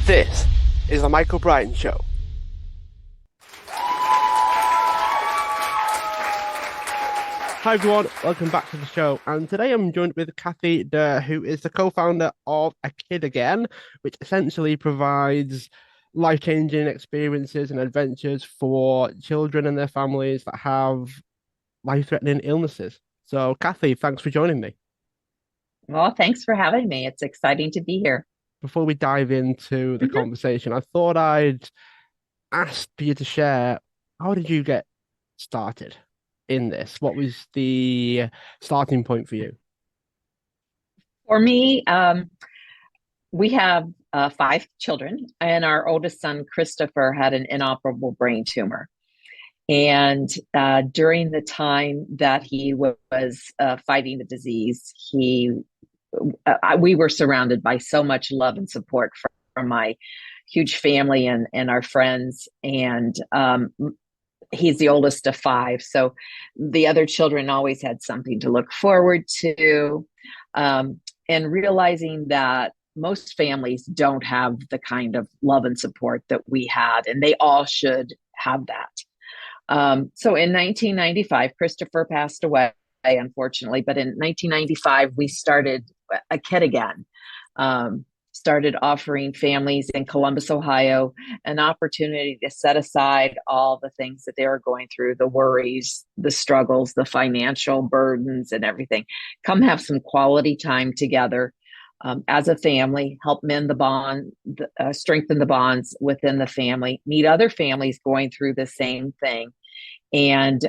This is the Michael Brian Show. Hi everyone, welcome back to the show. And today I'm joined with Kathy Derr, who is the co-founder of A Kid Again, which essentially provides life-changing experiences and adventures for children and their families that have life-threatening illnesses. So, Kathy, thanks for joining me. Well, thanks for having me. It's exciting to be here. Before we dive into the Mhm. conversation, I thought I'd ask you to share, how did you get started in this? What was the starting point for you? For me, we have five children, and our oldest son, Christopher, had an inoperable brain tumor. And during the time that he was fighting the disease, we were surrounded by so much love and support from my huge family and our friends. And he's the oldest of five. So the other children always had something to look forward to. And realizing that most families don't have the kind of love and support that we had, and they all should have that. So in 1995, Christopher passed away, unfortunately, but in 1995, we started A Kid Again. Started offering families in Columbus, Ohio, an opportunity to set aside all the things that they were going through, the worries, the struggles, the financial burdens, and everything. Come have some quality time together as a family, help mend the bond, strengthen the bonds within the family, meet other families going through the same thing. And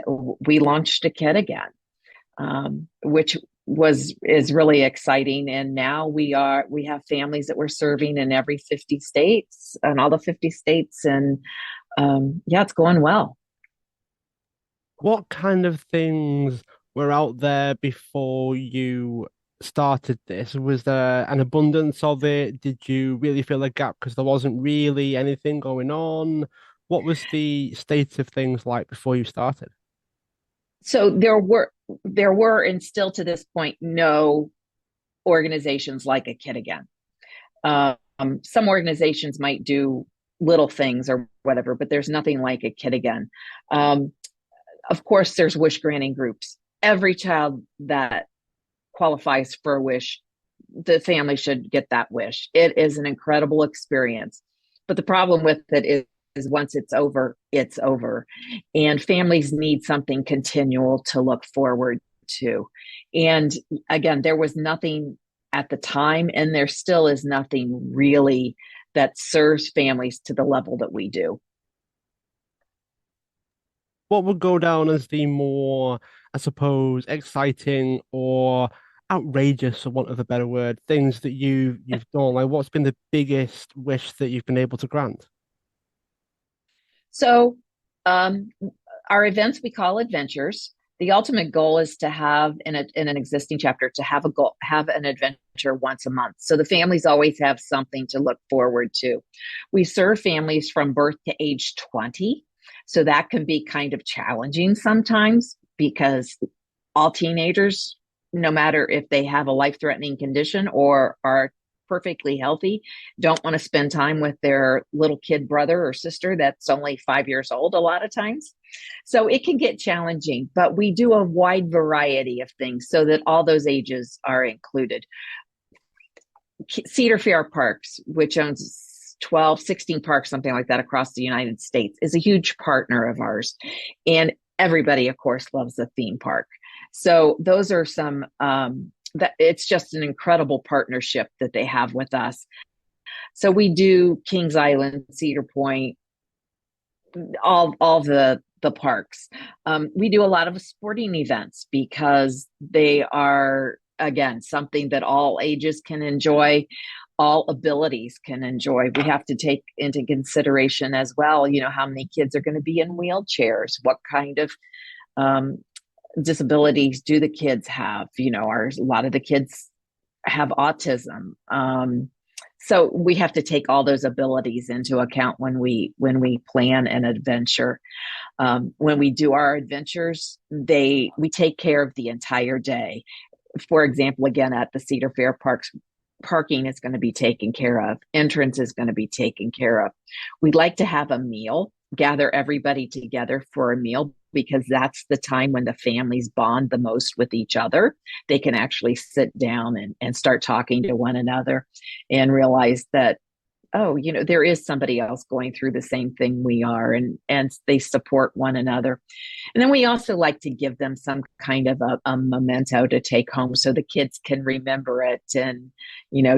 we launched A Kid Again, which is really exciting. And now we have families that we're serving in every 50 states and all the 50 states. And yeah, it's going well. What kind of things were out there before you started this? Was there an abundance of it? Did you really feel a gap because there wasn't really anything going on? What was the state of things like before you started? So there were and still to this point no organizations like A Kid Again. Some organizations might do little things or whatever, but there's nothing like A Kid Again. Um, of course, there's wish granting groups. Every child that qualifies for a wish, the family should get that wish. It is an incredible experience. But the problem with it is once it's over, it's over. And families need something continual to look forward to. And again, there was nothing at the time, and there still is nothing really that serves families to the level that we do. What would go down as the more, I suppose, exciting or outrageous, for want of a better word, things that you've done? Like, what's been the biggest wish that you've been able to grant? So, um, our events we call adventures. The ultimate goal is to have in an existing chapter to have a goal, have an adventure once a month. So the families always have something to look forward to. We serve families from birth to age 20. So that can be kind of challenging sometimes because all teenagers, no matter if they have a life threatening condition or are perfectly healthy, don't want to spend time with their little kid brother or sister that's only 5 years old a lot of times. So it can get challenging, but we do a wide variety of things so that all those ages are included. Cedar Fair Parks, which owns 12, 16 parks, something like that across the United States, is a huge partner of ours. And everybody, of course, loves a theme park. So those are some that it's just an incredible partnership that they have with us. So we do Kings Island, Cedar Point, all the parks. We do a lot of sporting events because they are again something that all ages can enjoy, all abilities can enjoy. We have to take into consideration as well, how many kids are going to be in wheelchairs, what kind of um, disabilities do the kids have? A lot of the kids have autism. So we have to take all those abilities into account when we plan an adventure. When we do our adventures, we take care of the entire day. For example, again at the Cedar Fair Parks, parking is going to be taken care of, entrance is going to be taken care of. We'd like to have a meal, gather everybody together for a meal, because that's the time when the families bond the most with each other. They can actually sit down and start talking to one another and realize that, oh, there is somebody else going through the same thing we are, and they support one another. And then we also like to give them some kind of a memento to take home so the kids can remember it, and,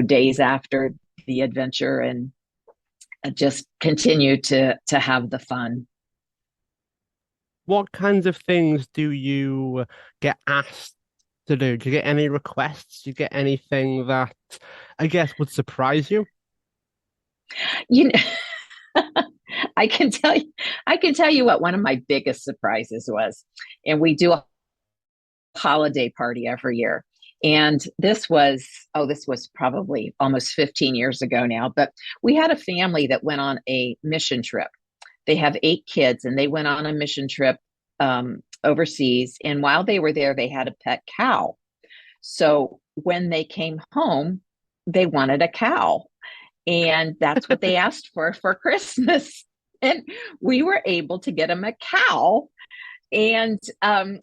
days after the adventure, and just continue to have the fun. What kinds of things do you get asked to do? Do you get any requests? Do you get anything that I guess would surprise you? You know, I can tell you what one of my biggest surprises was. And we do a holiday party every year. And this was probably almost 15 years ago now, but we had a family that went on a mission trip. They have 8 kids, and they went on a mission trip overseas. And while they were there, they had a pet cow. So when they came home, they wanted a cow. And that's what they asked for Christmas. And we were able to get them a cow. And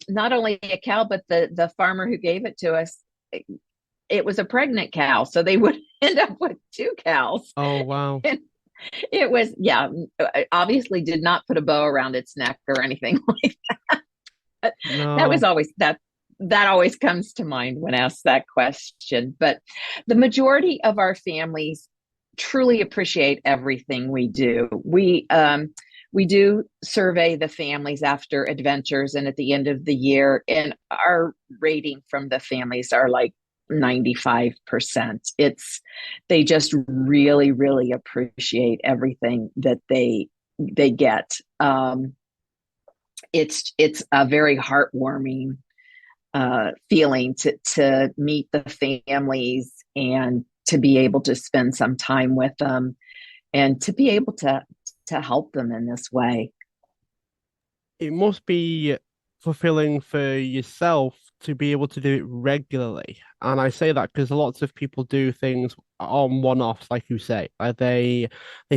not only a cow, but the farmer who gave it to us, it was a pregnant cow. So they would end up with 2 cows. Oh, wow. And it was, yeah, obviously did not put a bow around its neck or anything like that. But that was No. always that always comes to mind when asked that question. But the majority of our families truly appreciate everything we do. We do survey the families after adventures and at the end of the year, and our rating from the families are like 95%. They just really, really appreciate everything that they get. It's a very heartwarming feeling to meet the families and to be able to spend some time with them and to be able to help them in this way. It must be fulfilling for yourself to be able to do it regularly. And I say that because lots of people do things on one-offs, like you say. They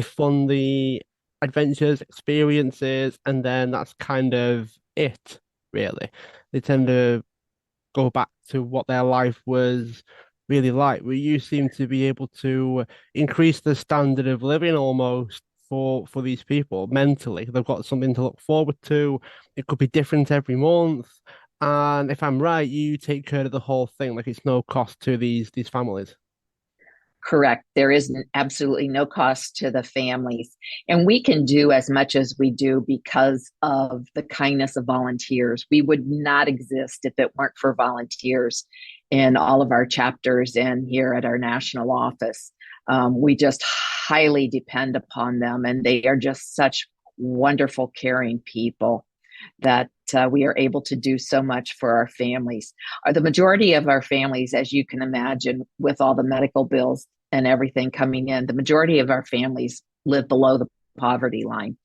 fund the adventures, experiences, and then that's kind of it, really. They tend to go back to what their life was really like. Where you seem to be able to increase the standard of living almost for these people mentally. They've got something to look forward to. It could be different every month. And if I'm right, you take care of the whole thing. Like it's no cost to these families. Correct. There is absolutely no cost to the families. And we can do as much as we do because of the kindness of volunteers. We would not exist if it weren't for volunteers in all of our chapters and here at our national office. We just highly depend upon them, and they are just such wonderful, caring people that we are able to do so much for our families. The majority of our families, as you can imagine, with all the medical bills and everything coming in, the majority of our families live below the poverty line.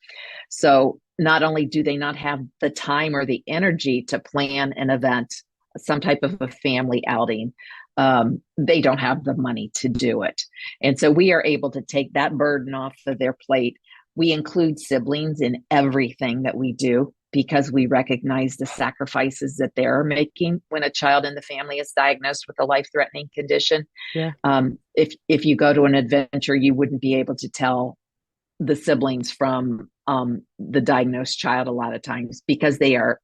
So not only do they not have the time or the energy to plan an event, some type of a family outing, they don't have the money to do it. And so we are able to take that burden off of their plate. We include siblings in everything that we do because we recognize the sacrifices that they're making when a child in the family is diagnosed with a life-threatening condition. Yeah. If you go to an adventure, you wouldn't be able to tell the siblings from the diagnosed child a lot of times because they are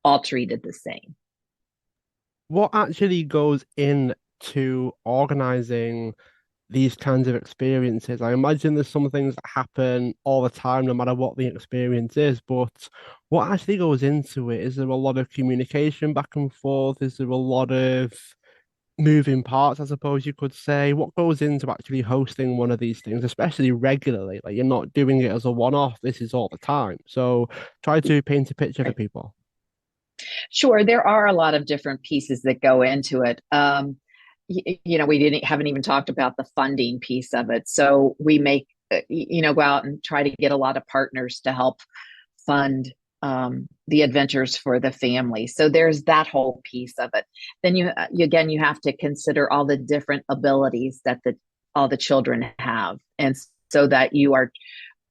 all treated the same. What actually goes into organizing these kinds of experiences? I imagine there's some things that happen all the time, no matter what the experience is, but what actually goes into it? Is there a lot of communication back and forth? Is there a lot of moving parts, I suppose you could say? What goes into actually hosting one of these things, especially regularly? Like you're not doing it as a one-off, this is all the time. So try to paint a picture for people. Sure, there are a lot of different pieces that go into it. We haven't even talked about the funding piece of it. So we go out and try to get a lot of partners to help fund the adventures for the family. So there's that whole piece of it. Then you have to consider all the different abilities that all the children have, and so that you are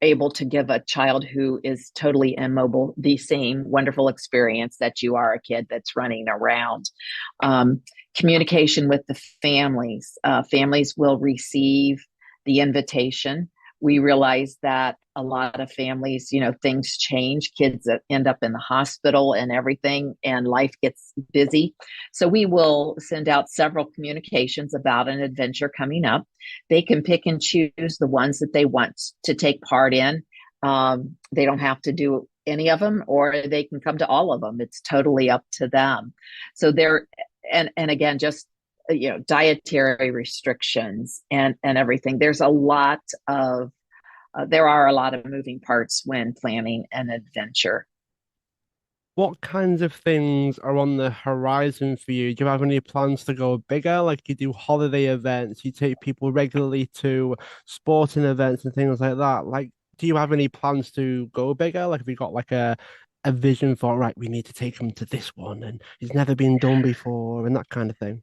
able to give a child who is totally immobile the same wonderful experience that you are a kid that's running around. Um, Communication with the families. Families will receive the invitation. We realize that a lot of families, things change. Kids end up in the hospital and everything, and life gets busy. So we will send out several communications about an adventure coming up. They can pick and choose the ones that they want to take part in. They don't have to do any of them, or they can come to all of them. It's totally up to them. So and again, just dietary restrictions and everything. There are a lot of moving parts when planning an adventure. What kinds of things are on the horizon for you? Do you have any plans to go bigger? Like you do holiday events, you take people regularly to sporting events and things like that. Like, do you have any plans to go bigger? Like, have you got like a vision for, right, we need to take them to this one and it's never been done before and that kind of thing?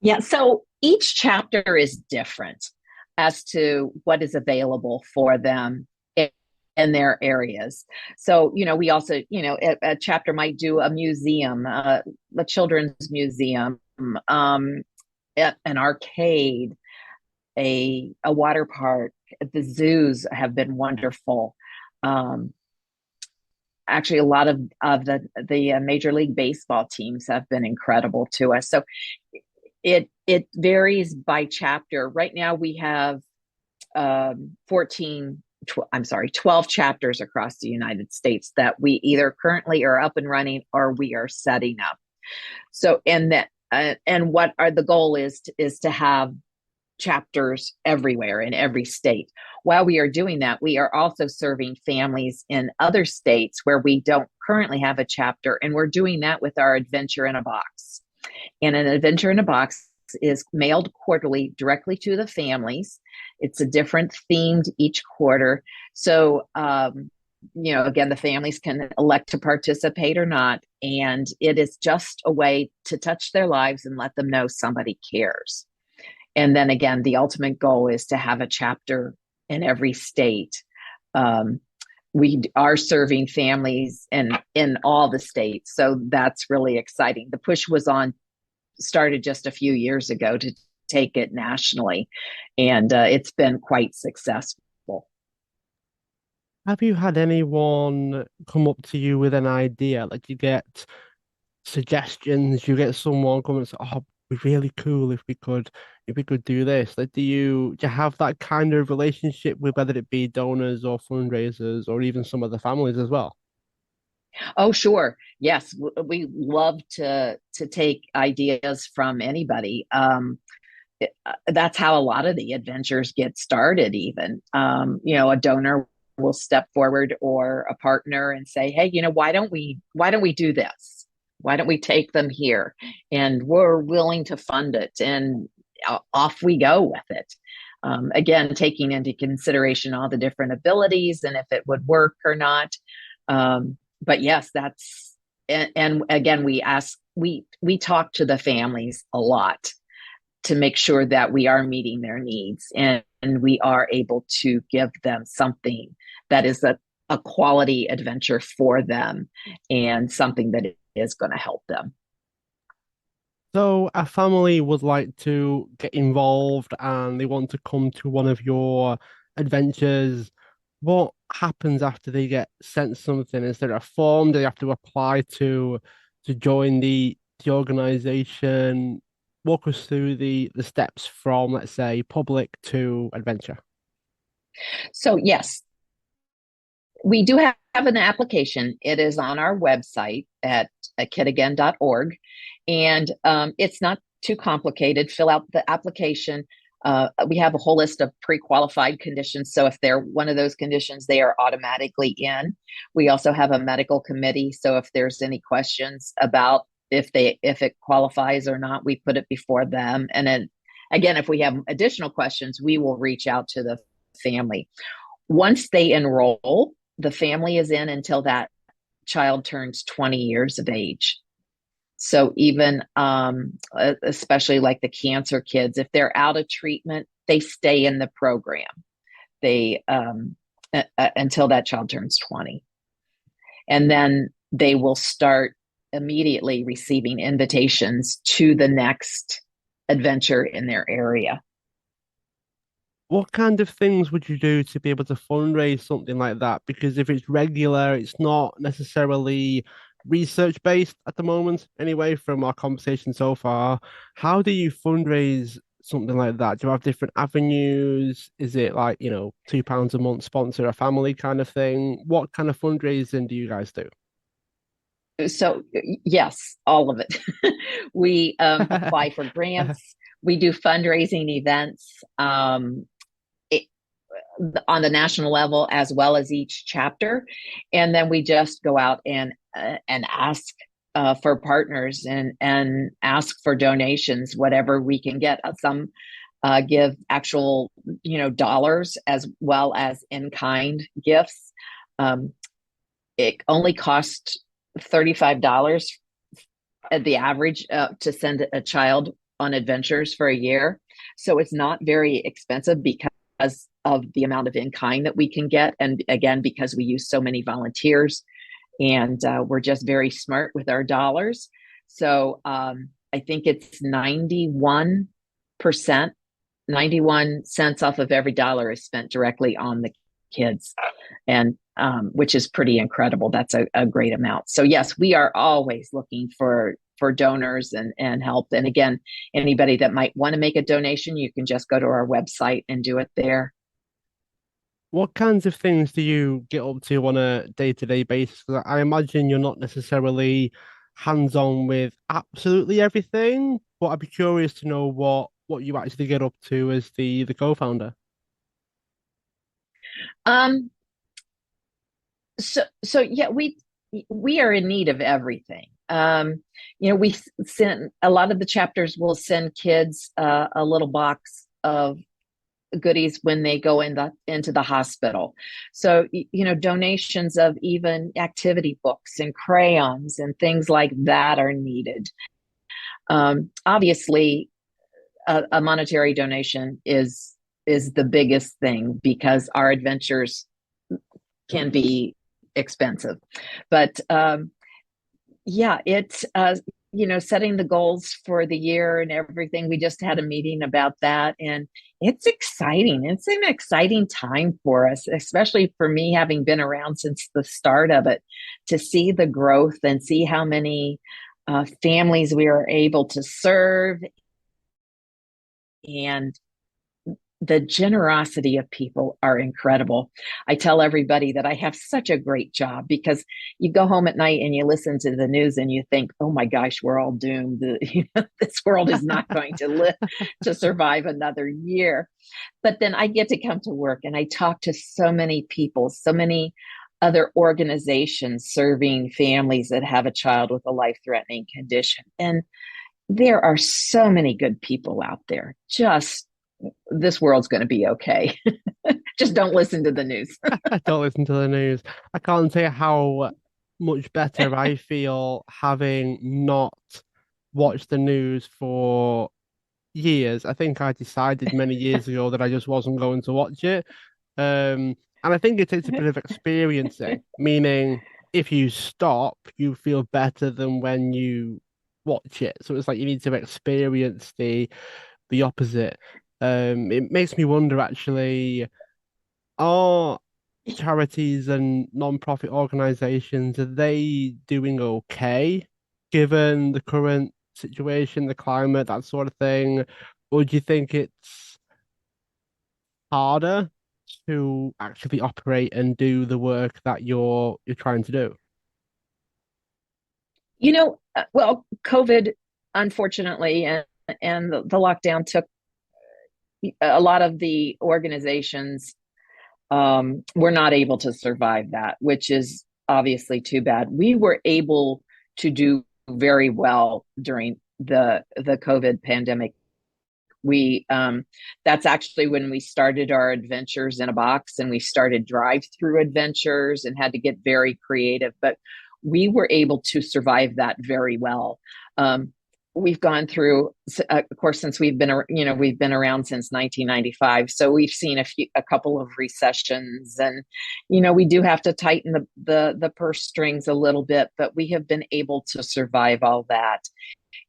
Yeah, so each chapter is different as to what is available for them in their areas. So, we also, a chapter might do a museum, a children's museum, an arcade, a water park. The zoos have been wonderful. Actually, a lot of the Major League Baseball teams have been incredible to us. So it varies by chapter. Right now we have 12 chapters across the United States that we either currently are up and running or we are setting up. So, and what the goal is to have chapters everywhere in every state. While we are doing that, we are also serving families in other states where we don't currently have a chapter, and we're doing that with our Adventure in a Box. And an Adventure in a Box is mailed quarterly directly to the families. It's a different themed each quarter. So, again, the families can elect to participate or not. And it is just a way to touch their lives and let them know somebody cares. And then again, the ultimate goal is to have a chapter in every state. We are serving families in all the states. So that's really exciting. The push started just a few years ago to take it nationally, and it's been quite successful. Have you had anyone come up to you with an idea? Like you get suggestions, you get someone coming and say, "Oh, it'd be really cool if we could do this." Like, do you have that kind of relationship with whether it be donors or fundraisers or even some of the families as well? Oh, sure. Yes, we love to take ideas from anybody. That's how a lot of the adventures get started. Even a donor will step forward or a partner and say, "Hey, why don't we do this? Why don't we take them here?" And we're willing to fund it, and off we go with it. Again, taking into consideration all the different abilities and if it would work or not. But yes, and again, we talk to the families a lot to make sure that we are meeting their needs, and we are able to give them something that is a quality adventure for them and something that is going to help them. So a family would like to get involved and they want to come to one of your adventures. What happens after they get sent something? Is there a form? Do they have to apply to join the organization? Walk us through the steps from, let's say, public to adventure. So yes, we do have an application. It is on our website at kidagain.org, and it's not too complicated. Fill out the application. We have a whole list of pre-qualified conditions. So if they're one of those conditions, they are automatically in. We also have a medical committee. So if there's any questions about if it qualifies or not, we put it before them. And then again, if we have additional questions, we will reach out to the family. Once they enroll, the family is in until that child turns 20 years of age. So even especially like the cancer kids, if they're out of treatment, they stay in the program. They until that child turns 20. And then they will start immediately receiving invitations to the next adventure in their area. What kind of things would you do to be able to fundraise something like that? Because if it's regular, it's not necessarily research based at the moment, anyway, from our conversation so far. How do you fundraise something like that? Do you have different avenues? Is it like, £2 a month sponsor a family kind of thing? What kind of fundraising do you guys do? So, yes, all of it. We apply for grants. We do fundraising events. It, on the national level as well as each chapter, and then we just go out and ask for partners and ask for donations, whatever we can get. Some give actual dollars as well as in kind gifts. It only costs $35 at the average to send a child on adventures for a year. So it's not very expensive because of the amount of in kind that we can get. And again, because we use so many volunteers and we're just very smart with our dollars. So I think it's 91%, 91 cents off of every dollar is spent directly on the kids. And which is pretty incredible. That's a great amount. So yes, we are always looking for donors and help. And again, anybody that might want to make a donation, you can just go to our website and do it there. What kinds of things do you get up to on a day-to-day basis? 'Cause I imagine you're not necessarily hands-on with absolutely everything, but I'd be curious to know what you actually get up to as the co-founder. Um, so yeah, we are in need of everything. We send a lot of the chapters will send kids a little box of goodies when they go into the hospital. So donations of even activity books and crayons and things like that are needed. Obviously, a monetary donation is the biggest thing because our adventures can be expensive. But yeah, it's setting the goals for the year and everything. We just had a meeting about that, and it's exciting. It's an exciting time for us, especially for me, having been around since the start of it, to see the growth and see how many families we are able to serve, and the generosity of people are incredible. I tell everybody that I have such a great job because you go home at night and you listen to the news and you think, oh my gosh, we're all doomed. This world is not going to live to survive another year. But then I get to come to work and I talk to so many people, so many other organizations serving families that have a child with a life-threatening condition. And there are so many good people out there. Just this world's going to be okay. Just don't listen to the news. Don't listen to the news. I can't say how much better I feel having not watched the news for years. I think I decided many years ago that I just wasn't going to watch it. And I think it takes a bit of experiencing, meaning if you stop, you feel better than when you watch it. So it's like you need to experience the opposite. It makes me wonder actually, are charities and non-profit organizations, are they doing okay given the current situation, the climate, that sort of thing? Or do you think it's harder to actually operate and do the work that you're trying to do? Well, COVID, unfortunately, and the lockdown took a lot of the organizations were not able to survive that, which is obviously too bad. We were able to do very well during the COVID pandemic. We That's actually when we started our adventures in a box, and we started drive-through adventures and had to get very creative. But we were able to survive that very well. We've gone through, of course, since we've been around since 1995. So we've seen a couple of recessions, and we do have to tighten the purse strings a little bit, but we have been able to survive all that.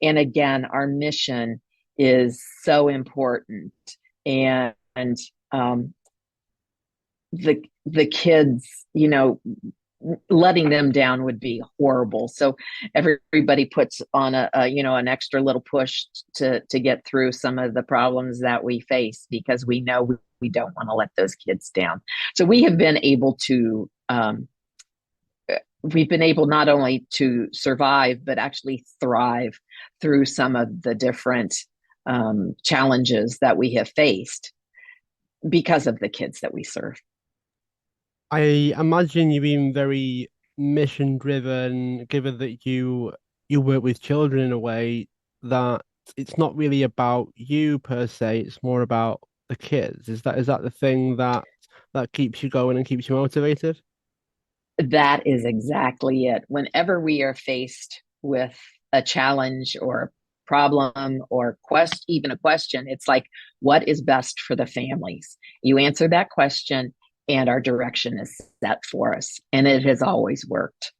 And again, our mission is so important, and um, the kids, letting them down would be horrible. So everybody puts on an extra little push to get through some of the problems that we face, because we know we don't want to let those kids down. So we have been able to we've been able not only to survive, but actually thrive through some of the different challenges that we have faced because of the kids that we serve. I imagine you being very mission driven, given that you work with children in a way that it's not really about you per se, it's more about the kids. Is that the thing that keeps you going and keeps you motivated? That is exactly it. Whenever we are faced with a challenge or a problem or even a question, it's like, what is best for the families? You answer that question, and our direction is set for us. And it has always worked.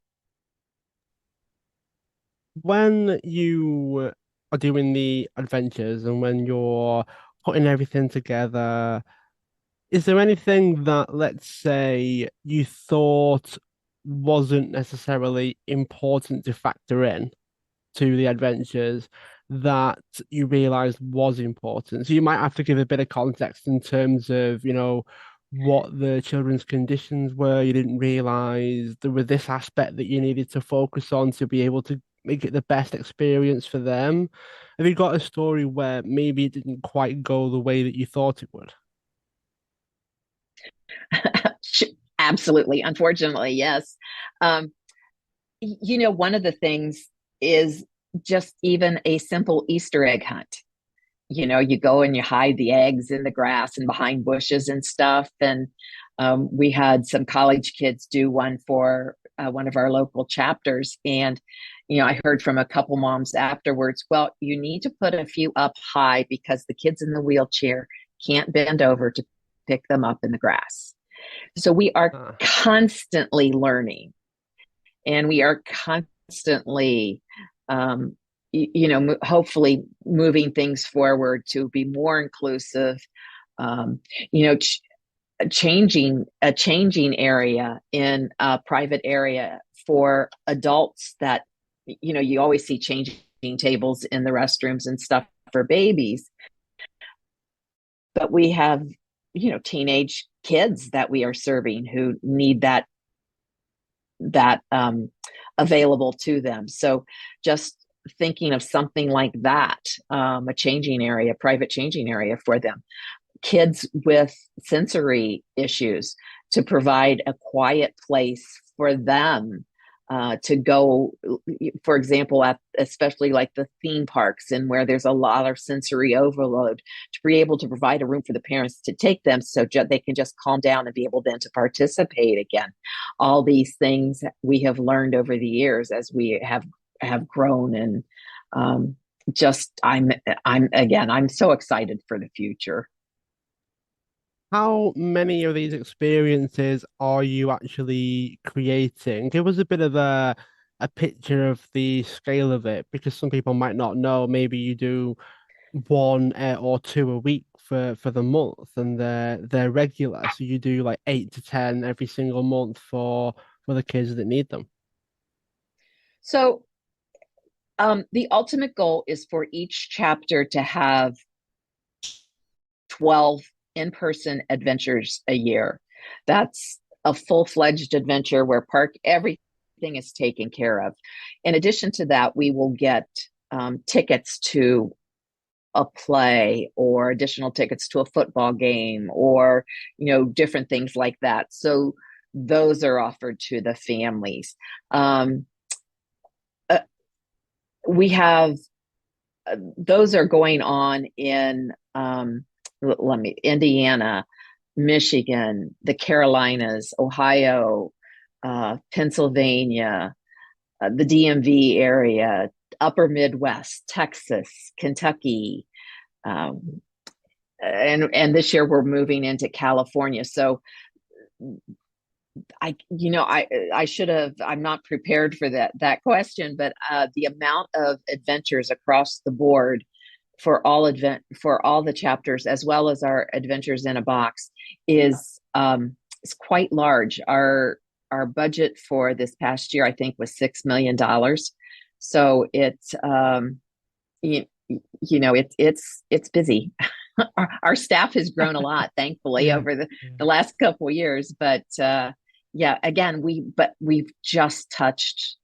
When you are doing the adventures and when you're putting everything together, is there anything that, let's say, you thought wasn't necessarily important to factor in to the adventures that you realized was important? So you might have to give a bit of context in terms of, what the children's conditions were. You didn't realize there was this aspect that you needed to focus on to be able to make it the best experience for them. Have you got a story where maybe it didn't quite go the way that you thought it would? Absolutely. Unfortunately, yes. Um, one of the things is just even a simple Easter egg hunt. You go and you hide the eggs in the grass and behind bushes and stuff. And we had some college kids do one for one of our local chapters. And, I heard from a couple moms afterwards, well, you need to put a few up high because the kids in the wheelchair can't bend over to pick them up in the grass. So we are Uh, constantly learning, and we are constantly hopefully moving things forward to be more inclusive. um, you know ch- changing area in a private area for adults that you always see changing tables in the restrooms and stuff for babies, but we have teenage kids that we are serving who need that available to them. So just thinking of something like that, a changing area, private changing area for them. Kids with sensory issues, to provide a quiet place for them to go, for example, at especially like the theme parks and where there's a lot of sensory overload, to be able to provide a room for the parents to take them so they can just calm down and be able then to participate again. All these things we have learned over the years as we have grown, and just I'm so excited for the future. how many of these experiences are you actually creating? Give us a bit of a picture of the scale of it, because some people might not know. Maybe you do one or two a week for the month, and they're regular. So you do like 8 to 10 every single month for the kids that need them. So the ultimate goal is for each chapter to have 12 in-person adventures a year. That's a full-fledged adventure where everything is taken care of. In addition to that, we will get tickets to a play or additional tickets to a football game, or different things like that. So those are offered to the families. Uh, we have those are going on in Indiana, Michigan, the Carolinas, Ohio, Pennsylvania, the DMV area, Upper Midwest, Texas, Kentucky, um, and this year we're moving into California. So I should have. I'm not prepared for that question, but the amount of adventures across the board for all the chapters, as well as our adventures in a box, is quite large. Our budget for this past year, I think, was $6 million. So it's you, it's busy. Our staff has grown a lot, thankfully, Yeah. over Yeah. the last couple of years. But yeah, again, we've just touched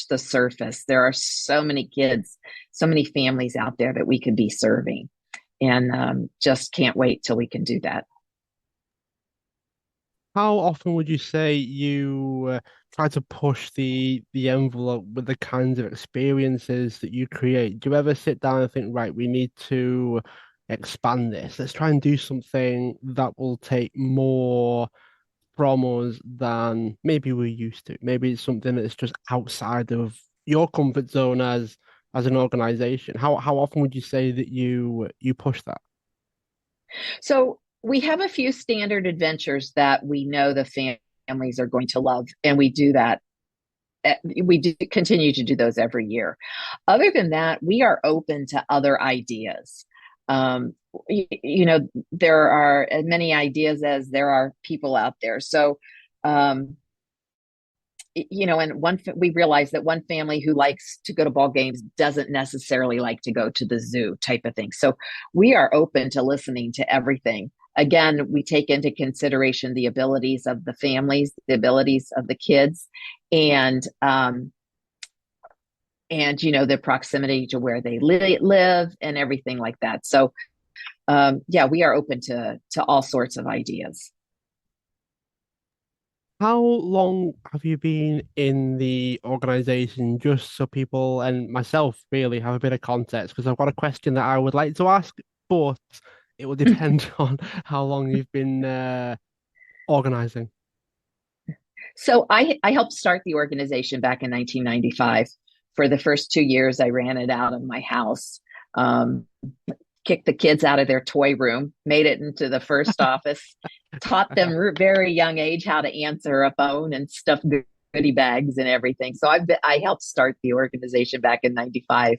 the surface. There are so many kids, so many families out there that we could be serving, and just can't wait till we can do that. How often would you say you try to push the envelope with the kinds of experiences that you create? Do you ever sit down and think, right, we need to expand this. Let's try and do something that will take more from us than maybe we're used to. Maybe it's something that's just outside of your comfort zone as an organization. How often would you say that you push that? So we have a few standard adventures that we know the families are going to love, and we do that. We do continue to do those every year. Other than that, we are open to other ideas. Um, there are as many ideas as there are people out there. So, um, and we realize that one family who likes to go to ball games doesn't necessarily like to go to the zoo type of thing. So we are open to listening to everything. Again, we take into consideration the abilities of the families, the abilities of the kids, and the proximity to where they live and everything like that. So yeah, we are open to all sorts of ideas. How long have you been in the organization, just so people and myself really have a bit of context? Because I've got a question that I would like to ask, but it will depend on how long you've been organizing. So I helped start the organization back in 1995. For the first 2 years, I ran it out of my house, um, kicked the kids out of their toy room, made it into the first office, taught them very young age how to answer a phone and stuff goodie bags and everything. So I helped start the organization back in 95.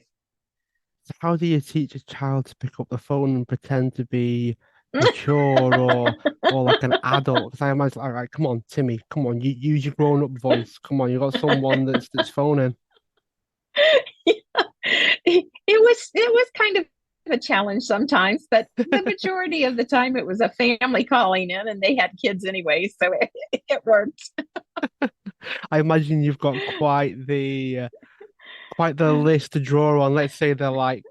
How do you teach a child to pick up the phone and pretend to be mature or like an adult? Because I imagine, all right, come on, Timmy, come on, you use your grown-up voice. Come on, you got someone that's phoning. It was kind of a challenge sometimes, but the majority of the time it was a family calling in and they had kids anyway, so it worked. I imagine you've got quite the list to draw on. Let's say they're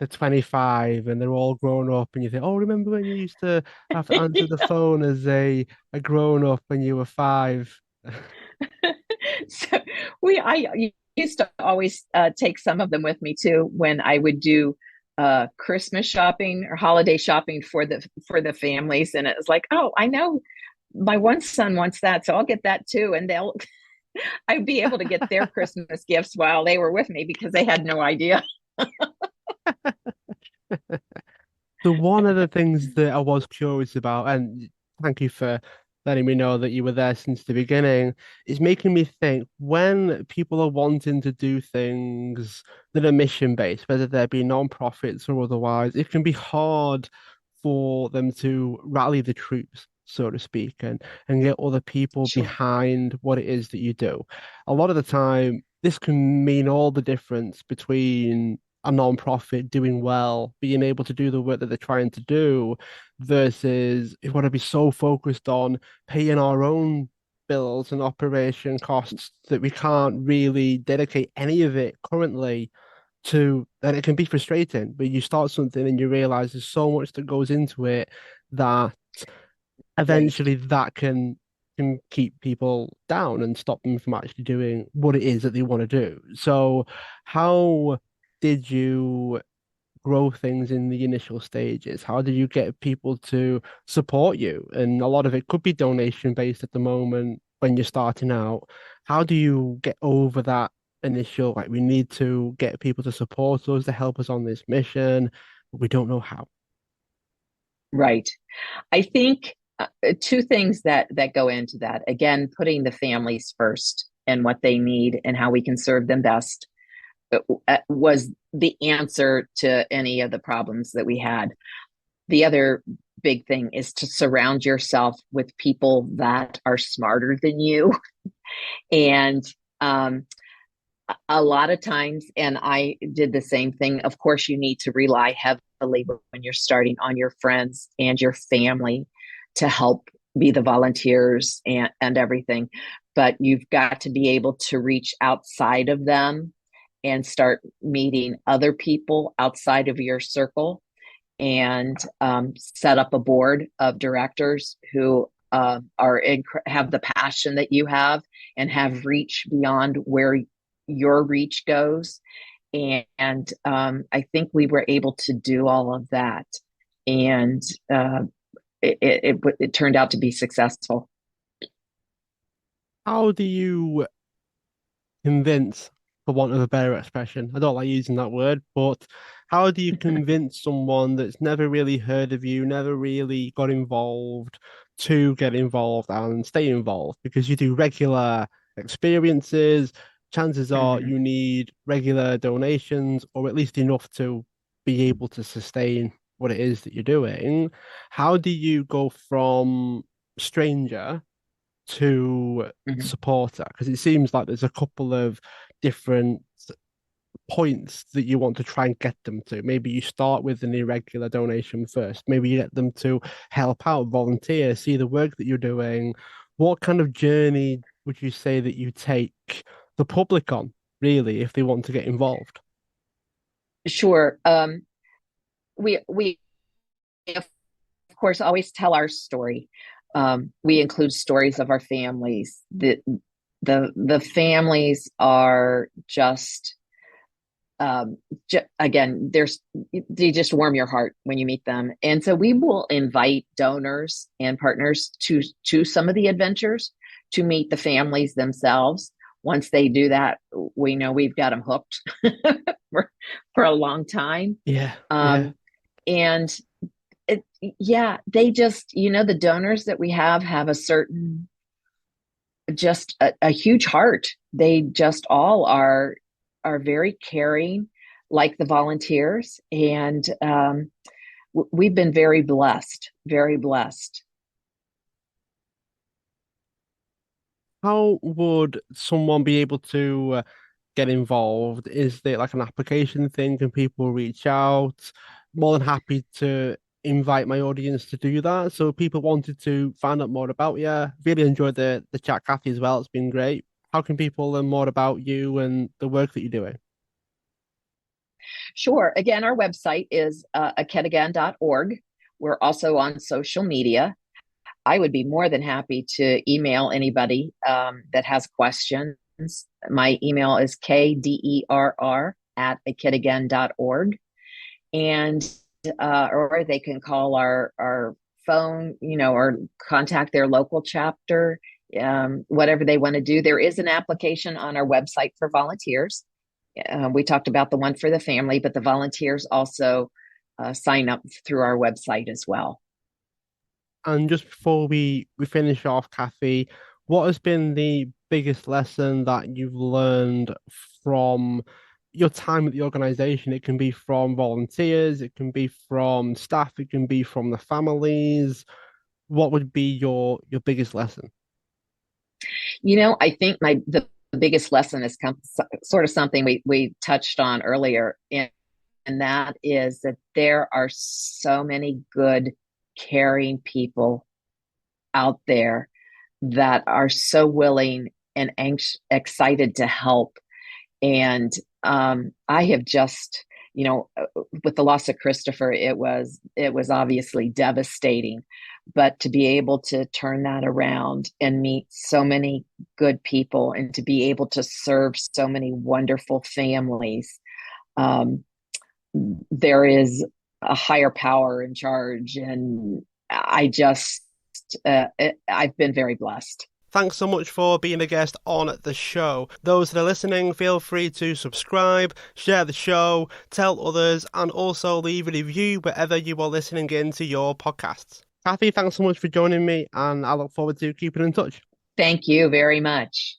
25 and they're all grown up, and you think, oh, remember when you used to have to answer the phone as a grown up when you were five? So I used to always take some of them with me too when I would do Christmas shopping or holiday shopping for the families, and it was like, oh, I know my one son wants that, so I'll get that too, and they'll I'd be able to get their Christmas gifts while they were with me because they had no idea. So one of the things that I was curious about, and thank you for letting me know that you were there since the beginning, is making me think when people are wanting to do things that are mission based, whether they be non-profits or otherwise, it can be hard for them to rally the troops, so to speak, and get other people Sure. behind what it is that you do. A lot of the time, this can mean all the difference between a non-profit doing well, being able to do the work that they're trying to do, versus if we want to be so focused on paying our own bills and operation costs that we can't really dedicate any of it currently to, that it can be frustrating. But you start something and you realize there's so much that goes into it that Right. eventually that can keep people down and stop them from actually doing what it is that they want to do. So how did you grow things in the initial stages? How did you get people to support you? And a lot of it could be donation based at the moment when you're starting out. How do you get over that? How do you initial, like, we need to get people to support us, to help us on this mission, but we don't know how. Right. I think two things that go into that. Again, putting the families first and what they need and how we can serve them best was the answer to any of the problems that we had. The other big thing is to surround yourself with people that are smarter than you. And a lot of times, and I did the same thing, of course, you need to rely heavily when you're starting on your friends and your family to help be the volunteers and everything. But you've got to be able to reach outside of them and start meeting other people outside of your circle and set up a board of directors who have the passion that you have and have reach beyond where your reach goes. And I think we were able to do all of that, and it turned out to be successful. How do you convince, for want of a better expression, I don't like using that word, but how do you convince someone that's never really heard of you, never really got involved, to get involved and stay involved? Because you do regular experiences, chances are Mhm. you need regular donations, or at least enough to be able to sustain what it is that you're doing. How do you go from stranger to Mhm. supporter? Because it seems like there's a couple of different points that you want to try and get them to. Maybe you start with an irregular donation first. Maybe you get them to help out, volunteer, see the work that you're doing. What kind of journey would you say that you take the public on, really, if they want to get involved? Sure. We of course always tell our story. We include stories of our families. The families are just again, they just warm your heart when you meet them. And so we will invite donors and partners to some of the adventures to meet the families themselves. Once they do that, we know we've got them hooked for, for a long time. Yeah, yeah. Um, and yeah, they just, the donors that we have a certain, just a huge heart. They just all are very caring, like the volunteers, and we've been very blessed, very blessed. How would someone be able to get involved? Is there like an application thing? Can people reach out? More than happy to invite my audience to do that. So if people wanted to find out more about you. Really enjoyed the chat, Kathy, as well. It's been great. How can people learn more about you and the work that you're doing? Sure. Again, our website is aketagan.org. We're also on social media. I would be more than happy to email anybody that has questions. My email is kderr@akitagan.org. And or they can call our phone, or contact their local chapter, whatever they want to do. There is an application on our website for volunteers. We talked about the one for the family, but the volunteers also sign up through our website as well. And just before we finish off, Kathy, what has been the biggest lesson that you've learned from your time at the organization? It can be from volunteers, it can be from staff, it can be from the families. What would be your biggest lesson? I think the biggest lesson is sort of something we touched on earlier, and that is that there are so many good, caring people out there that are so willing and excited to help. And I have just, with the loss of Christopher, it was obviously devastating, but to be able to turn that around and meet so many good people and to be able to serve so many wonderful families, um, there is a higher power in charge, and I've been very blessed. Thanks so much for being a guest on the show. Those that are listening, feel free to subscribe, share the show, tell others, and also leave a review wherever you are listening into your podcasts. Kathy, thanks so much for joining me, and I look forward to keeping in touch. Thank you very much.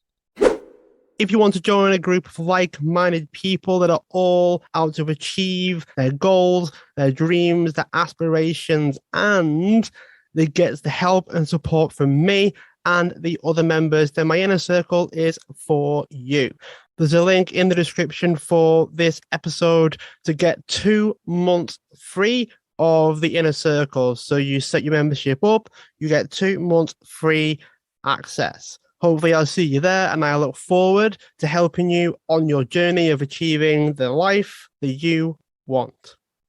If you want to join a group of like-minded people that are all out to achieve their goals, their dreams, their aspirations, and they get the help and support from me and the other members, then my inner circle is for you. There's a link in the description for this episode to get 2 months free of the inner circle. So you set your membership up, you get 2 months free access. Hopefully I'll see you there, and I look forward to helping you on your journey of achieving the life that you want.